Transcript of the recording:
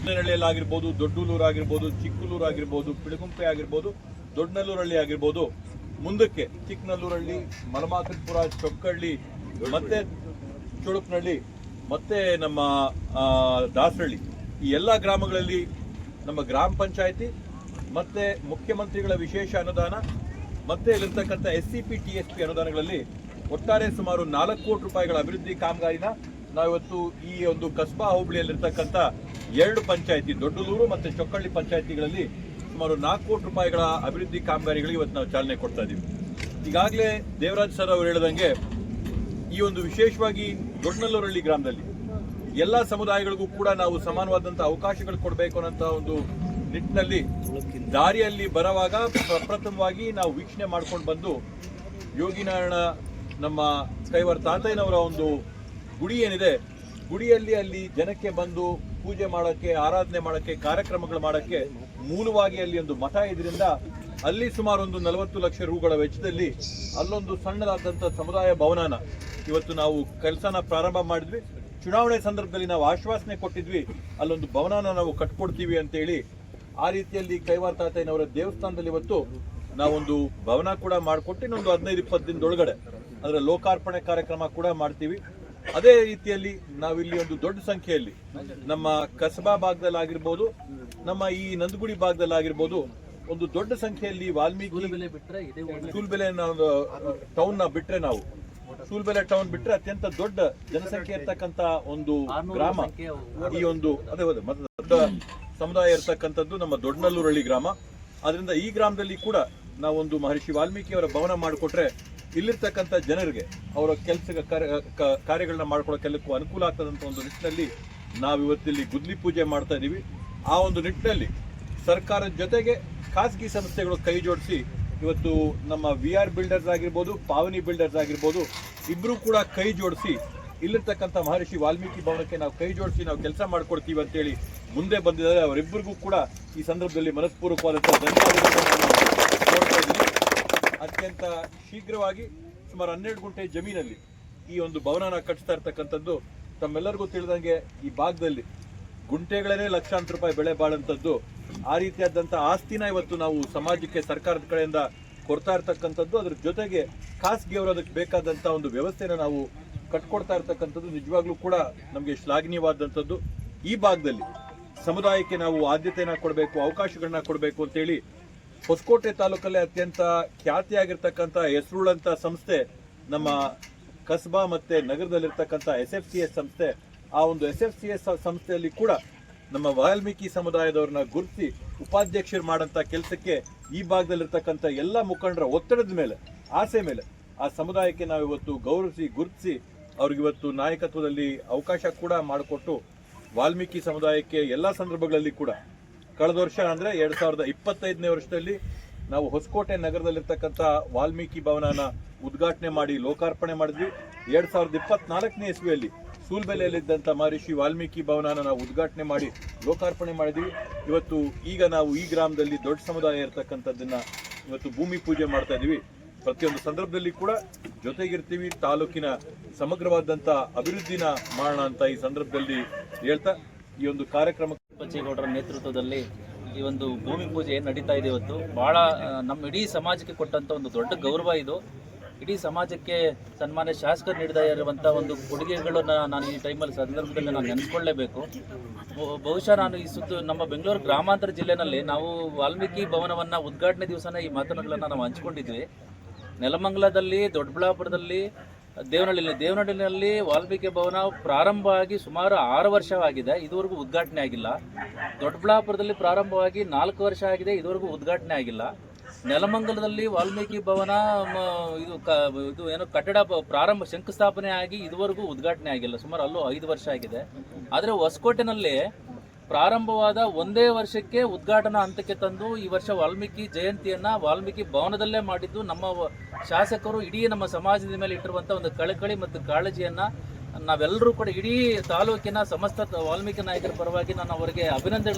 ನಳ್ಳಿಯಲ್ಲಾಗಿರ್ಬೋದು, ದೊಡ್ಡೂಲೂರು ಆಗಿರ್ಬೋದು, ಚಿಕ್ಕಲೂರು ಆಗಿರ್ಬೋದು, ಪಿಳಗುಂಪೆ ಆಗಿರ್ಬೋದು, ದೊಡ್ಡನಲ್ಲೂರಹಳ್ಳಿ ಆಗಿರ್ಬೋದು, ಮುಂದಕ್ಕೆ ಚಿಕ್ಕನಲ್ಲೂರಹಳ್ಳಿ, ಮಲಮಾಕನಪುರ, ಚೊಕ್ಕಹಳ್ಳಿ, ಮತ್ತೆ ಚುಳುಕ್ನಹಳ್ಳಿ, ಮತ್ತೆ ನಮ್ಮ ದಾಸರಳ್ಳಿ, ಈ ಎಲ್ಲ ಗ್ರಾಮಗಳಲ್ಲಿ ನಮ್ಮ ಗ್ರಾಮ ಪಂಚಾಯಿತಿ ಮತ್ತೆ ಮುಖ್ಯಮಂತ್ರಿಗಳ ವಿಶೇಷ ಅನುದಾನ ಮತ್ತೆ ಇಲ್ಲಿರ್ತಕ್ಕಂಥ SCP TSP ಅನುದಾನಗಳಲ್ಲಿ ಒಟ್ಟಾರೆ ಸುಮಾರು 4 ಕೋಟಿ ರೂಪಾಯಿಗಳ ಅಭಿವೃದ್ಧಿ ಕಾಮಗಾರಿನ ನಾವಿವತ್ತು ಈ ಒಂದು ಕಸ್ಬಾ ಹೋಬಳಿಯಲ್ಲಿರ್ತಕ್ಕಂಥ 2 ಪಂಚಾಯಿತಿ ದೊಡ್ಡಲೂರು ಮತ್ತು ಚೊಕ್ಕಹಳ್ಳಿ ಪಂಚಾಯಿತಿಗಳಲ್ಲಿ ಸುಮಾರು 4 ಕೋಟಿ ರೂಪಾಯಿಗಳ ಅಭಿವೃದ್ಧಿ ಕಾಮಗಾರಿಗಳಿಗೆ ಇವತ್ತು ನಾವು ಚಾಲನೆ ಕೊಡ್ತಾ ಇದ್ದೀವಿ. ಈಗಾಗಲೇ ದೇವರಾಜ್ ಸರ್ ಅವರು ಹೇಳಿದಂಗೆ ಈ ಒಂದು ವಿಶೇಷವಾಗಿ ದೊಡ್ಡನಲ್ಲೂರಹಳ್ಳಿ ಗ್ರಾಮದಲ್ಲಿ ಎಲ್ಲ ಸಮುದಾಯಗಳಿಗೂ ಕೂಡ ನಾವು ಸಮಾನವಾದಂಥ ಅವಕಾಶಗಳು ಕೊಡಬೇಕು ಅನ್ನೋಂಥ ಒಂದು ನಿಟ್ಟಿನಲ್ಲಿ ದಾರಿಯಲ್ಲಿ ಬರುವಾಗ ಪ್ರಪ್ರಥಮವಾಗಿ ನಾವು ವೀಕ್ಷಣೆ ಮಾಡ್ಕೊಂಡು ಬಂದು ಯೋಗಿನಾರಾಯಣ ನಮ್ಮ ಕೈವಾರ ತಾತಯ್ಯನವರ ಒಂದು ಗುಡಿ ಏನಿದೆ, ಗುಡಿಯಲ್ಲಿ ಅಲ್ಲಿ ಜನಕ್ಕೆ ಬಂದು ಪೂಜೆ ಮಾಡೋಕ್ಕೆ, ಆರಾಧನೆ ಮಾಡೋಕ್ಕೆ, ಕಾರ್ಯಕ್ರಮಗಳು ಮಾಡೋಕ್ಕೆ ಮೂಲವಾಗಿ ಅಲ್ಲಿ ಒಂದು ಮಠ ಇದರಿಂದ ಅಲ್ಲಿ ಸುಮಾರು ಒಂದು 40 ಲಕ್ಷ ರೂಗಳ ವೆಚ್ಚದಲ್ಲಿ ಅಲ್ಲೊಂದು ಸಣ್ಣದಾದಂಥ ಸಮುದಾಯ ಭವನನ ಇವತ್ತು ನಾವು ಕೆಲಸನ ಪ್ರಾರಂಭ ಮಾಡಿದ್ವಿ. ಚುನಾವಣೆ ಸಂದರ್ಭದಲ್ಲಿ ನಾವು ಆಶ್ವಾಸನೆ ಕೊಟ್ಟಿದ್ವಿ, ಅಲ್ಲೊಂದು ಭವನನ ನಾವು ಕಟ್ಕೊಡ್ತೀವಿ ಅಂತೇಳಿ. ಆ ರೀತಿಯಲ್ಲಿ ಕೈವಾರ ತಾತಯ್ಯನವರ ದೇವಸ್ಥಾನದಲ್ಲಿ ಇವತ್ತು ನಾವೊಂದು ಭವನ ಕೂಡ ಮಾಡಿಕೊಟ್ಟು ಇನ್ನೊಂದು 15-20 ದಿನದೊಳಗಡೆ ಅದರ ಲೋಕಾರ್ಪಣೆ ಕಾರ್ಯಕ್ರಮ ಕೂಡ ಮಾಡ್ತೀವಿ. ಅದೇ ರೀತಿಯಲ್ಲಿ ನಾವಿಲ್ಲಿ ಒಂದು ದೊಡ್ಡ ಸಂಖ್ಯೆಯಲ್ಲಿ ನಮ್ಮ ಕಸಬಾ ಭಾಗದಲ್ಲಾಗಿರ್ಬೋದು, ನಮ್ಮ ಈ ನಂದಗುಡಿ ಭಾಗದಲ್ಲಾಗಿರ್ಬೋದು, ಒಂದು ದೊಡ್ಡ ಸಂಖ್ಯೆಯಲ್ಲಿ ವಾಲ್ಮೀಕಿ ಸೂಲ್ಬೆಲೆ ಟೌನ್ ನ ಬಿಟ್ರೆ ನಾವು ಸೂಲ್ಬೆಲೆ ಟೌನ್ ಬಿಟ್ರೆ ಅತ್ಯಂತ ದೊಡ್ಡ ಜನಸಂಖ್ಯೆ ಇರ್ತಕ್ಕಂಥ ಒಂದು ಗ್ರಾಮ ಈ ಒಂದು ಅದೇ ದೊಡ್ಡ ಸಮುದಾಯ ಇರ್ತಕ್ಕಂಥದ್ದು ನಮ್ಮ ದೊಡ್ಡನಲ್ಲೂರಹಳ್ಳಿ ಗ್ರಾಮ. ಆದ್ರಿಂದ ಈ ಗ್ರಾಮದಲ್ಲಿ ಕೂಡ ನಾವೊಂದು ಮಹರ್ಷಿ ವಾಲ್ಮೀಕಿ ಅವರ ಭವನ ಮಾಡಿಕೊಟ್ರೆ ಇಲ್ಲಿರ್ತಕ್ಕಂಥ ಜನರಿಗೆ ಅವರ ಕೆಲಸ ಕಾರ್ಯಗಳನ್ನ ಮಾಡ್ಕೊಳ್ಳೋಕೆಲ್ಲಕ್ಕೂ ಅನುಕೂಲ ಆಗ್ತದಂತ ಒಂದು ನಿಟ್ಟಿನಲ್ಲಿ ನಾವಿವತ್ತಿಲ್ಲಿ ಗುದ್ಲಿ ಪೂಜೆ ಮಾಡ್ತಾ ಇದ್ದೀವಿ. ಆ ಒಂದು ನಿಟ್ಟಿನಲ್ಲಿ ಸರ್ಕಾರದ ಜೊತೆಗೆ ಖಾಸಗಿ ಸಂಸ್ಥೆಗಳು ಕೈ ಜೋಡಿಸಿ ಇವತ್ತು ನಮ್ಮ VR ಬಿಲ್ಡರ್ಸ್ ಆಗಿರ್ಬೋದು, ಪಾವನಿ ಬಿಲ್ಡರ್ಸ್ ಆಗಿರ್ಬೋದು, ಇಬ್ಬರು ಕೂಡ ಕೈ ಜೋಡಿಸಿ ಇಲ್ಲಿರ್ತಕ್ಕಂಥ ಮಹರ್ಷಿ ವಾಲ್ಮೀಕಿ ಭವನಕ್ಕೆ ನಾವು ಕೈ ಜೋಡಿಸಿ ನಾವು ಕೆಲಸ ಮಾಡ್ಕೊಡ್ತೀವಿ ಅಂತೇಳಿ ಮುಂದೆ ಬಂದಿದ್ದಾರೆ. ಅವರಿಬ್ಬರಿಗೂ ಕೂಡ ಈ ಸಂದರ್ಭದಲ್ಲಿ ಮನಸ್ಪೂರ್ವಕವಾದಂಥ ಧನ್ಯವಾದಗಳನ್ನು ನೋಡ್ತಾ ಇದ್ದೀವಿ. ಅತ್ಯಂತ ಶೀಘ್ರವಾಗಿ ಸುಮಾರು 12 ಗುಂಟೆ ಜಮೀನಲ್ಲಿ ಈ ಒಂದು ಭವನನ ಕಟ್ಟಿಸ್ತಾ ಇರ್ತಕ್ಕಂಥದ್ದು ತಮ್ಮೆಲ್ಲರಿಗೂ ತಿಳಿದಂಗೆ ಈ ಭಾಗದಲ್ಲಿ ಗುಂಟೆಗಳೇ ಲಕ್ಷಾಂತರ ರೂಪಾಯಿ ಬೆಳೆ ಬಾಳಂಥದ್ದು. ಆ ರೀತಿಯಾದಂಥ ಆಸ್ತಿನ ಇವತ್ತು ನಾವು ಸಮಾಜಕ್ಕೆ ಸರ್ಕಾರದ ಕಡೆಯಿಂದ ಕೊಡ್ತಾ ಇರ್ತಕ್ಕಂಥದ್ದು. ಅದ್ರ ಜೊತೆಗೆ ಖಾಸಗಿಯವರು ಅದಕ್ಕೆ ಬೇಕಾದಂಥ ಒಂದು ವ್ಯವಸ್ಥೆನ ನಾವು ಕಟ್ಕೊಡ್ತಾ ಇರ್ತಕ್ಕಂಥದ್ದು ನಿಜವಾಗ್ಲೂ ಕೂಡ ನಮಗೆ ಶ್ಲಾಘನೀಯವಾದಂಥದ್ದು. ಈ ಭಾಗದಲ್ಲಿ ಸಮುದಾಯಕ್ಕೆ ನಾವು ಆದ್ಯತೆಯನ್ನ ಕೊಡಬೇಕು, ಅವಕಾಶಗಳನ್ನ ಕೊಡಬೇಕು ಅಂತೇಳಿ ಹೊಸಕೋಟೆ ತಾಲೂಕಲ್ಲೇ ಅತ್ಯಂತ ಖ್ಯಾತಿಯಾಗಿರ್ತಕ್ಕಂಥ ಹೆಸರುಳ್ಳಂಥ ಸಂಸ್ಥೆ ನಮ್ಮ ಕಸ್ಬಾ ಮತ್ತೆ ನಗರದಲ್ಲಿರ್ತಕ್ಕಂಥ SFCS ಸಂಸ್ಥೆ. ಆ ಒಂದು SFCS ಸಂಸ್ಥೆಯಲ್ಲಿ ಕೂಡ ನಮ್ಮ ವಾಲ್ಮೀಕಿ ಸಮುದಾಯದವ್ರನ್ನ ಗುರುತಿಸಿ ಉಪಾಧ್ಯಕ್ಷರು ಮಾಡಂತ ಕೆಲಸಕ್ಕೆ ಈ ಭಾಗದಲ್ಲಿರ್ತಕ್ಕಂಥ ಎಲ್ಲ ಮುಖಂಡರ ಒತ್ತಡದ ಮೇಲೆ, ಆಸೆ ಮೇಲೆ ಆ ಸಮುದಾಯಕ್ಕೆ ನಾವು ಇವತ್ತು ಗೌರವಿಸಿ ಗುರುತಿಸಿ ಅವ್ರಿಗಿವತ್ತು ನಾಯಕತ್ವದಲ್ಲಿ ಅವಕಾಶ ಕೂಡ ಮಾಡಿಕೊಟ್ಟು ವಾಲ್ಮೀಕಿ ಸಮುದಾಯಕ್ಕೆ ಎಲ್ಲ ಸಂದರ್ಭಗಳಲ್ಲಿ ಕೂಡ ಕಳೆದ ವರ್ಷ ಅಂದರೆ 2025ನೇ ವರ್ಷದಲ್ಲಿ ನಾವು ಹೊಸಕೋಟೆ ನಗರದಲ್ಲಿರ್ತಕ್ಕಂಥ ವಾಲ್ಮೀಕಿ ಭವನನ ಉದ್ಘಾಟನೆ ಮಾಡಿ ಲೋಕಾರ್ಪಣೆ ಮಾಡಿದ್ವಿ. 2024ನೇ ಇಸ್ವಿಯಲ್ಲಿ ಸೂಲ್ಬೆಲೆಯಲ್ಲಿದ್ದಂಥ ಮಹರ್ಷಿ ವಾಲ್ಮೀಕಿ ಭವನನ ನಾವು ಉದ್ಘಾಟನೆ ಮಾಡಿ ಲೋಕಾರ್ಪಣೆ ಮಾಡಿದ್ವಿ. ಇವತ್ತು ಈಗ ನಾವು ಈ ಗ್ರಾಮದಲ್ಲಿ ದೊಡ್ಡ ಸಮುದಾಯ ಇರತಕ್ಕಂಥದ್ದನ್ನ ಇವತ್ತು ಭೂಮಿ ಪೂಜೆ ಮಾಡ್ತಾ ಇದೀವಿ. ಪ್ರತಿಯೊಂದು ಸಂದರ್ಭದಲ್ಲಿ ಕೂಡ ಜೊತೆಗಿರ್ತೀವಿ, ತಾಲೂಕಿನ ಸಮಗ್ರವಾದಂಥ ಅಭಿವೃದ್ಧಿನ ಮಾಡೋಣ ಅಂತ ಈ ಸಂದರ್ಭದಲ್ಲಿ ಹೇಳ್ತಾ ಈ ಒಂದು ಕಾರ್ಯಕ್ರಮ ಬಚ್ಚೇಗೌಡರ ನೇತೃತ್ವದಲ್ಲಿ ಈ ಒಂದು ಭೂಮಿ ಪೂಜೆ ನಡೀತಾ ಇದೆ. ಇವತ್ತು ಬಹಳ ನಮ್ಮ ಇಡೀ ಸಮಾಜಕ್ಕೆ ಕೊಟ್ಟಂತ ಒಂದು ದೊಡ್ಡ ಗೌರವ ಇದು. ಇಡೀ ಸಮಾಜಕ್ಕೆ ಸನ್ಮಾನ್ಯ ಶಾಸಕರು ನೀಡದೇ ಇರುವಂಥ ಒಂದು ಕೊಡುಗೆಗಳನ್ನು ನಾನು ಈ ಟೈಮಲ್ಲಿ ಸಂದರ್ಭದಲ್ಲಿ ನಾನು ನೆನೆಸ್ಕೊಳ್ಳೇಬೇಕು. ಬಹುಶಃ ನಾನು ಈ ನಮ್ಮ ಬೆಂಗಳೂರು ಗ್ರಾಮಾಂತರ ಜಿಲ್ಲೆಯಲ್ಲಿ ನಾವು ವಾಲ್ಮೀಕಿ ಭವನವನ್ನು ಉದ್ಘಾಟನೆ ದಿವಸನೇ ಈ ಮಾತುಗಳನ್ನು ನಾವು ಹಂಚ್ಕೊಂಡಿದ್ವಿ. ನೆಲಮಂಗಲದಲ್ಲಿ, ದೊಡ್ಡಬಳ್ಳಾಪುರದಲ್ಲಿ, ದೇವನಹಳ್ಳಿನಲ್ಲಿ ವಾಲ್ಮೀಕಿ ಭವನ ಪ್ರಾರಂಭವಾಗಿ ಸುಮಾರು 6 ವರ್ಷವಾಗಿದೆ, ಇದುವರೆಗೂ ಉದ್ಘಾಟನೆ ಆಗಿಲ್ಲ. ದೊಡ್ಡಬಳ್ಳಾಪುರದಲ್ಲಿ ಪ್ರಾರಂಭವಾಗಿ 4 ವರ್ಷ ಆಗಿದೆ, ಇದುವರೆಗೂ ಉದ್ಘಾಟನೆ ಆಗಿಲ್ಲ. ನೆಲಮಂಗಲದಲ್ಲಿ ವಾಲ್ಮೀಕಿ ಭವನ ಇದು ಏನೋ ಕಟ್ಟಡ ಪ್ರಾರಂಭ ಶಂಕುಸ್ಥಾಪನೆ ಆಗಿ ಇದುವರೆಗೂ ಉದ್ಘಾಟನೆ ಆಗಿಲ್ಲ, ಸುಮಾರು ಅಲ್ಲೂ 5 ವರ್ಷ ಆಗಿದೆ. ಆದರೆ ಹೊಸಕೋಟೆನಲ್ಲಿ ಪ್ರಾರಂಭವಾದ ಒಂದೇ ವರ್ಷಕ್ಕೆ ಉದ್ಘಾಟನಾ ಹಂತಕ್ಕೆ ತಂದು ಈ ವರ್ಷ ವಾಲ್ಮೀಕಿ ಜಯಂತಿಯನ್ನು ವಾಲ್ಮೀಕಿ ಭವನದಲ್ಲೇ ಮಾಡಿದ್ದು ನಮ್ಮ ಶಾಸಕರು ಇಡೀ ನಮ್ಮ ಸಮಾಜದ ಮೇಲೆ ಇಟ್ಟಿರುವಂಥ ಒಂದು ಕಳಕಳಿ ಮತ್ತು ಕಾಳಜಿಯನ್ನು ನಾವೆಲ್ಲರೂ ಕೂಡ ಇಡೀ ತಾಲೂಕಿನ ಸಮಸ್ತ ವಾಲ್ಮೀಕಿ ನಾಯಕರ ಪರವಾಗಿ ನಾನು ಅವರಿಗೆ ಅಭಿನಂದನೆ